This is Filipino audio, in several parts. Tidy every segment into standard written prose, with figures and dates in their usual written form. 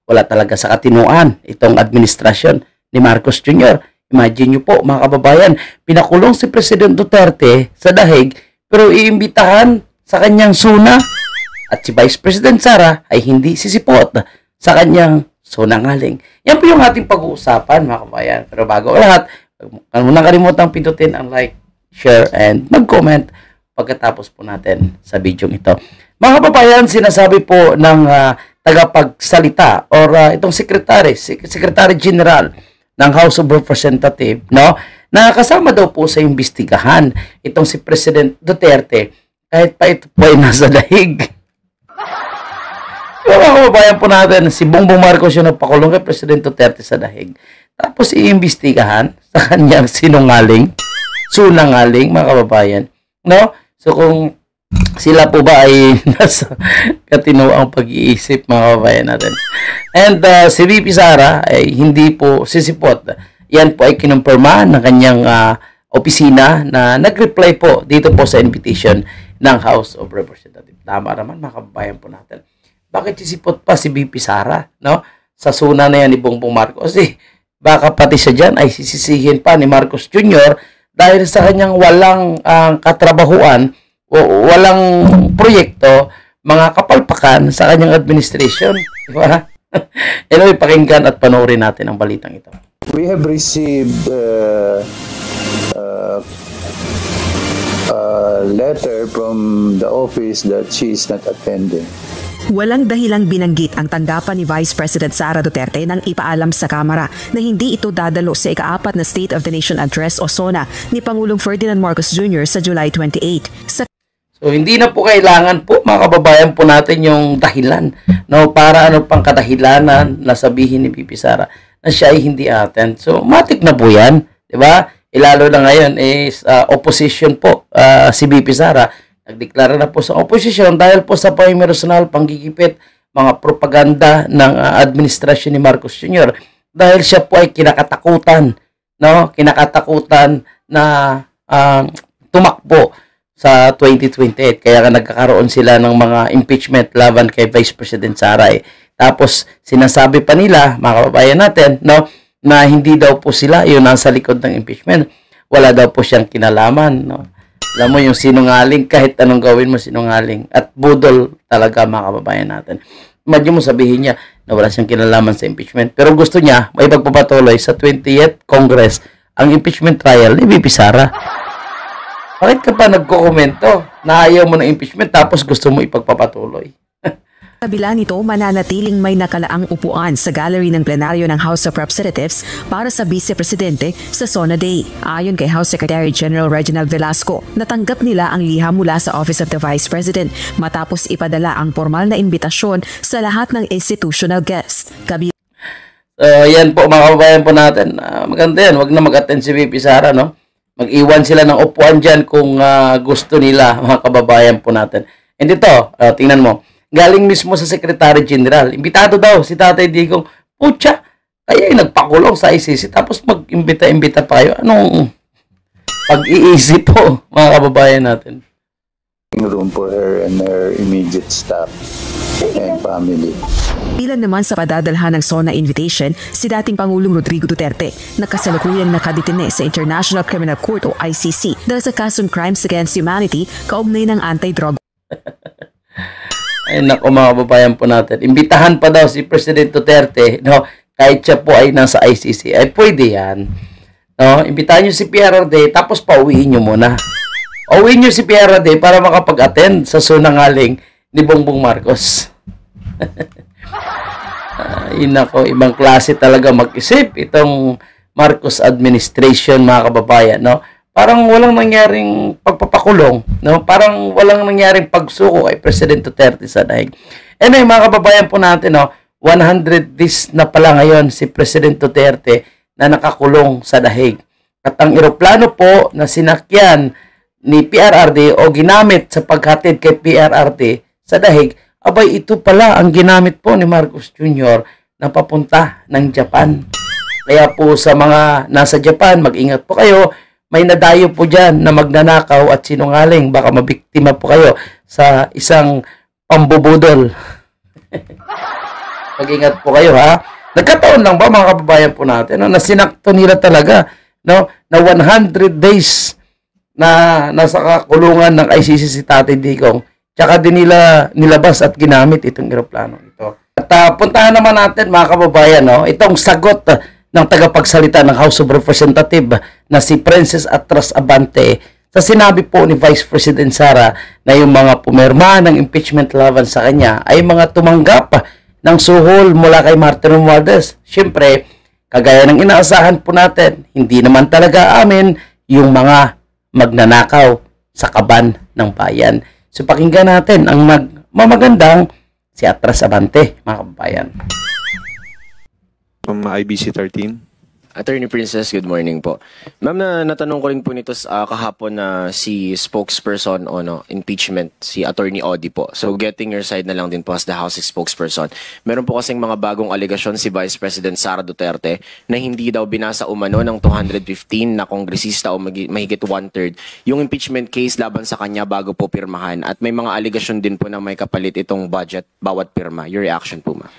wala talaga sa katinuan itong administrasyon ni Marcos Jr. Imagine nyo po mga kababayan, pinakulong si President Duterte sa dahig pero iimbitahan sa kanyang suna at si Vice President Sara ay hindi sisipot sa kanyang sunangaling. Yan po yung ating pag-uusapan mga kababayan. Pero bago lahat, huwag muna kalimutang pindutin ang like, share, and mag-comment pagkatapos po natin sa video ito. Mga kababayan, sinasabi po ng tagapagsalita or itong Secretary General ng House of Representatives, no, na kasama daw po sa imbestigahan itong si President Duterte kahit pa ito po ay nasa dahig. Mga kababayan po natin, si Bongbong Marcos yung nagpakulong kay President Duterte sa dahig. Tapos iimbestigahan sa kanyang sunangaling, mga kababayan. No? So kung sila po ba ay nasa katinuang pag-iisip, mga kababayan natin. And si VP Sara ay hindi po sisipot. Yan po ay kinumpirma ng kanyang opisina na nag-reply po dito po sa invitation ng House of Representatives. Tama naman mga kababayan po natin. Bakit sisipot pa si VP Sara, no? Sa suna na yan ni Bongbong Marcos? Baka pati siya dyan ay sisisihin pa ni Marcos Jr. dahil sa kanyang walang katrabahuan o walang proyekto, mga kapalpakan sa kanyang administration. Diba? Anyway, pakinggan at panoorin natin ang balitang ito. We have received a letter from the office that she is not attending. Walang dahilang binanggit ang tanggapan ni Vice President Sara Duterte nang ipaalam sa Kamara na hindi ito dadalo sa ika-4 na State of the Nation Address o SONA ni Pangulong Ferdinand Marcos Jr. sa July 28. So hindi na po kailangan po mga kababayan po natin yung dahilan, no, para ano pang kadahilanan na sabihin ni VP Sara na siya ay hindi attend. So matik na po yan, di ba? Lalo na ngayon is opposition po si VP Sara. Nagdeklara na po sa oposisyon dahil po sa personal panggigipit, mga propaganda ng administrasyon ni Marcos Jr. Dahil siya po ay kinakatakutan, no? Kinakatakutan na tumakbo sa 2028. Kaya nagkakaroon sila ng mga impeachment laban kay Vice President Sara. Tapos sinasabi pa nila, mga kababayan natin, no, na hindi daw po sila yung nasa likod ng impeachment. Wala daw po siyang kinalaman, no? Alam mo yung sinungaling, kahit anong gawin mo sinungaling. At budol talaga mga kababayan natin. Imagine mo sabihin niya na wala siyang kinalaman sa impeachment. Pero gusto niya may pagpapatuloy sa 20th Congress ang impeachment trial ni VP Sara. Bakit ka pa nagko-komento na ayaw mo ng impeachment tapos gusto mo ipagpapatuloy? Kabila nito, mananatiling may nakalaang upuan sa gallery ng plenaryo ng House of Representatives para sa Vice Presidente sa SONA Day. Ayon kay House Secretary General Reginald Velasco, natanggap nila ang liham mula sa Office of the Vice President matapos ipadala ang formal na imbitasyon sa lahat ng institutional guests. Yan po mga kababayan po natin. Maganda yan, wag na mag-attend si VP Sara, no? Mag-iwan sila ng upuan dyan kung gusto nila, mga kababayan po natin. And ito, tingnan mo. Galing mismo sa Secretary General. Imbitado daw si Tatay Digong. Putya, kaya nagpakulong sa ICC tapos mag-imbita-imbita pa kayo. Anong pag-iisip po, mga kababayan natin? Room for her and her immediate staff and family. Bilang naman sa padadalhan ng SONA invitation, si dating Pangulong Rodrigo Duterte na kasalukuyang nakadetine sa International Criminal Court o ICC dahil sa kasong crimes against humanity kaugnay ng anti-drug. Ay nako mga kababayan po natin. Imbitahan pa daw si President Duterte, no, kahit siya po ay nasa ICC. Ay pwede yan. No, imbitahan niyo si PRRD tapos pauwiin niyo muna. Pauwiin niyo si PRRD para makapag-attend sa sunangaling ni Bongbong Marcos. Ay nako, ibang klase talaga mag-isip itong Marcos administration mga kababayan, no? Parang walang nangyaring pagpapakulong, no? Parang walang nangyaring pagsuko kay President Duterte sa dahig. Anyway, mga kababayan po natin, no, 100 days na pala ngayon si President Duterte na nakakulong sa dahig. At ang eroplano po na sinakyan ni PRRD o ginamit sa paghatid kay PRRD sa dahig, abay ito pala ang ginamit po ni Marcos Jr. na papunta ng Japan. Kaya po sa mga nasa Japan, mag-ingat po kayo. May nadayo po dyan na magnanakaw at sinungaling. Baka mabiktima po kayo sa isang pambubudol. Mag-ingat po kayo, ha? Nagkataon lang ba, mga kababayan po natin, no, na sinakto nila talaga, no, na 100 days na nasa kakulungan ng ICC si Tatay Digong, tsaka din nila nilabas at ginamit itong eroplano ito. At puntahan naman natin, mga kababayan, no, itong sagot ng tagapagsalita ng House of Representatives na si Princess Atras Abante sa sinabi po ni Vice President Sara na yung mga pumirma ng impeachment laban sa kanya ay mga tumanggap ng suhol mula kay Martin Romualdez. Siyempre, kagaya ng inaasahan po natin, hindi naman talaga amin yung mga magnanakaw sa kaban ng bayan. So pakinggan natin ang mamagandang si Atras Abante, mga kababayan. From IBC 13. Attorney Princess, good morning po. Ma'am, natanong ko rin po nito kahapon na si spokesperson o impeachment, si Attorney Odi po. So getting your side na lang din po as the House spokesperson. Meron po kasing mga bagong aligasyon si Vice President Sara Duterte na hindi daw binasa umano ng 215 na kongresista o mahigit 1/3 yung impeachment case laban sa kanya bago po pirmahan. At may mga aligasyon din po na may kapalit itong budget bawat pirma. Your reaction po, ma'am?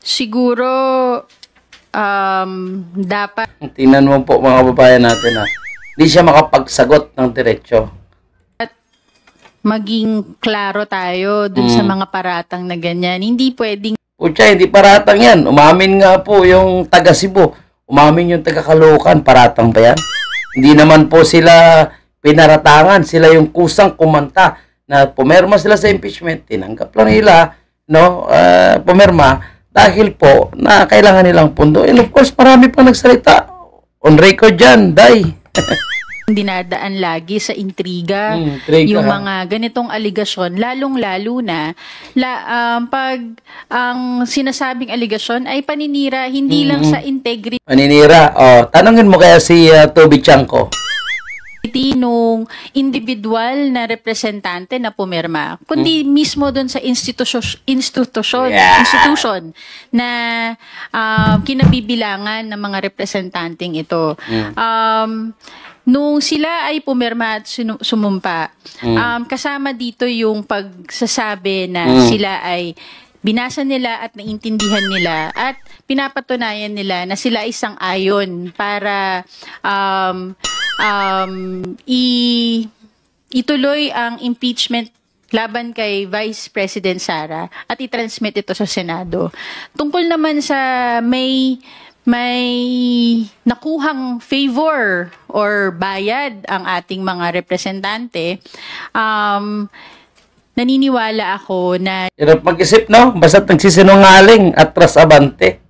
Siguro dapat Tingnan mo po, mga kababayan natin, ha. Hindi siya makapagsagot ng diretsyo. maging klaro tayo dun sa mga paratang na ganyan. Hindi pwedeng Pucha, hindi paratang yan. Umamin nga po yung taga Cebu. Umamin yung taga Caloocan. Paratang ba yan? Hindi naman po sila pinaratangan. Sila yung kusang kumanta na pumirma sila sa impeachment. Tinanggap lang nila, no, pumirma dahil po na kailangan nilang pundo. And of course, marami pang nagsalita. On record dyan, Day. dinadaan lagi sa intriga, intriga. yung mga ganitong aligasyon, lalong-lalo na pag ang sinasabing aligasyon ay paninira hindi lang sa integrity Maninira. Tanungin mo kaya si Toby Chanko. nung individual na representante na pumirma, kundi mismo doon sa institution na kinabibilangan ng mga representanteng ito. Nung sila ay pumirma at sumumpa, kasama dito yung pagsasabi na sila ay binasa nila at naintindihan nila at pinapatunayan nila na sila ay sang-ayon para ituloy ang impeachment laban kay Vice President Sara at i-transmit ito sa Senado. Tungkol naman sa may nakuhang favor or bayad ang ating mga representante, naniniwala ako na Hirap mag-isip, no? Basta't nagsisinungaling, Atras Abante.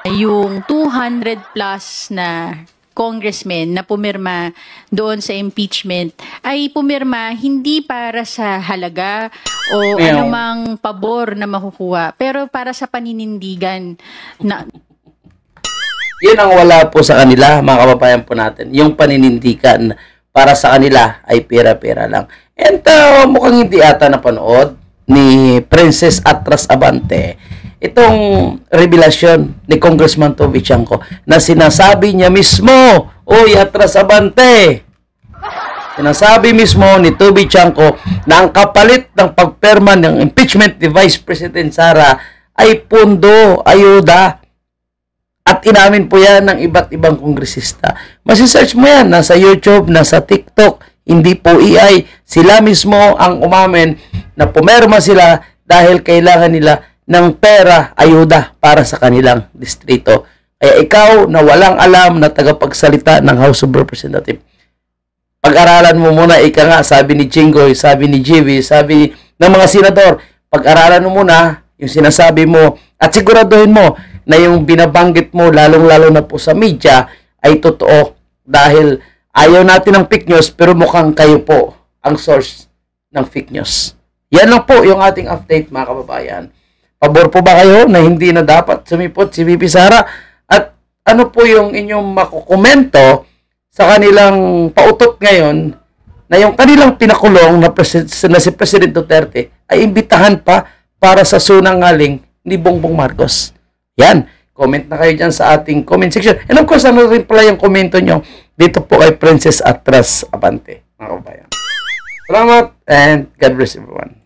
yung 200 plus na congressmen na pumirma doon sa impeachment ay pumirma hindi para sa halaga o anumang pabor na makukuha, pero para sa paninindigan na Yun ang wala po sa kanila, mga kababayan po natin. Yung paninindigan para sa kanila ay pera-pera lang. And mukhang hindi ata napanood ni Princess Atras Abante itong revelasyon ni Congressman Toby Chanko na sinasabi niya mismo, "Uy, Atras Abante!" Sinasabi mismo ni Toby Chanko na ang kapalit ng pagperma ng impeachment ni Vice President Sara ay pundo, ayuda. At inamin po yan ng iba't ibang kongresista. Masisearch mo yan, nasa YouTube, nasa TikTok, hindi po AI. Sila mismo ang umamin na pumerma sila dahil kailangan nila ng pera, ayuda para sa kanilang distrito. Kaya ikaw na walang alam na tagapagsalita ng House of Representatives, pag-aralan mo muna, ika nga, sabi ni Chingoy, sabi ni JV, sabi ng mga senador, pag-aralan mo muna yung sinasabi mo at siguraduhin mo na yung binabanggit mo, lalong-lalo na po sa media, ay totoo dahil ayaw natin ng fake news pero mukhang kayo po ang source ng fake news. Yan lang po yung ating update, mga kababayan. Pabor po ba kayo na hindi na dapat sumipot si VP Sara? At ano po yung inyong makukomento sa kanilang pautot ngayon na yung kanilang pinakulong na si President Duterte ay imbitahan pa para sa sunangaling ni Bongbong Marcos? Yan, comment na kayo dyan sa ating comment section. And of course, ano rin pala yung komento nyo dito po kay Princess Atras Abante, mga kababayan. Salamat and God bless everyone.